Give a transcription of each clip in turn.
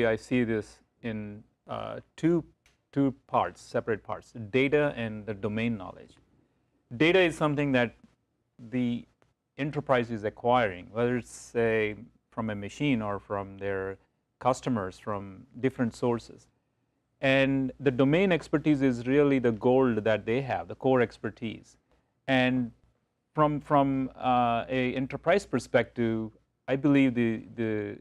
I see this in two parts, separate parts: data and the domain knowledge. Data is something that the enterprise is acquiring, whether it's say from a machine or from their customers from different sources. And the domain expertise is really the gold that they have, the core expertise. And from a enterprise perspective, I believe the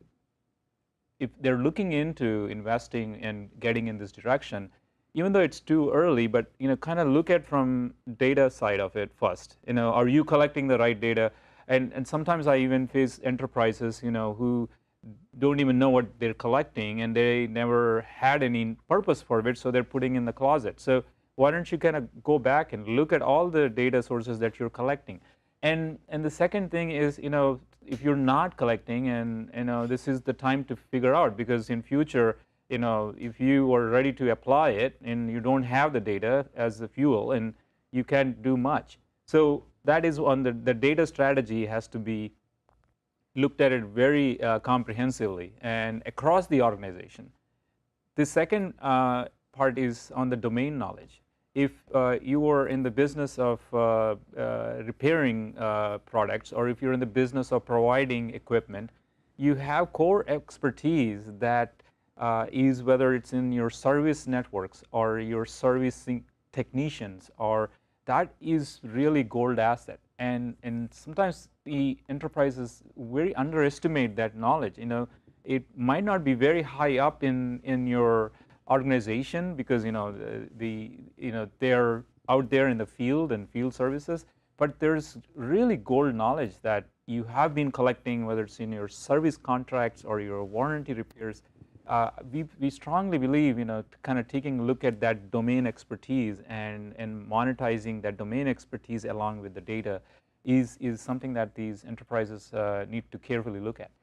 if they're looking into investing and getting in this direction, even though it's too early, but kind of look at from data side of it first. Are you collecting the right data? And sometimes I even face enterprises who don't even know what they're collecting, and they never had any purpose for it, so they're putting in the closet. So why don't you kind of go back and look at all the data sources that you're collecting? And the second thing is, if you're not collecting, and this is the time to figure out, because in future, if you are ready to apply it and you don't have the data as the fuel, and you can't do much. So that is on the data strategy has to be looked at it very comprehensively and across the organization. The second part is on the domain knowledge. If you are in the business of repairing products, or if you're in the business of providing equipment, you have core expertise that is, whether it's in your service networks or your servicing technicians, or that is really gold asset. And sometimes the enterprises very underestimate that knowledge. It might not be very high up in your organization, because they're out there in the field and field services, but there's really gold knowledge that you have been collecting, whether it's in your service contracts or your warranty repairs. We strongly believe, kind of taking a look at that domain expertise and monetizing that domain expertise along with the data is something that these enterprises need to carefully look at.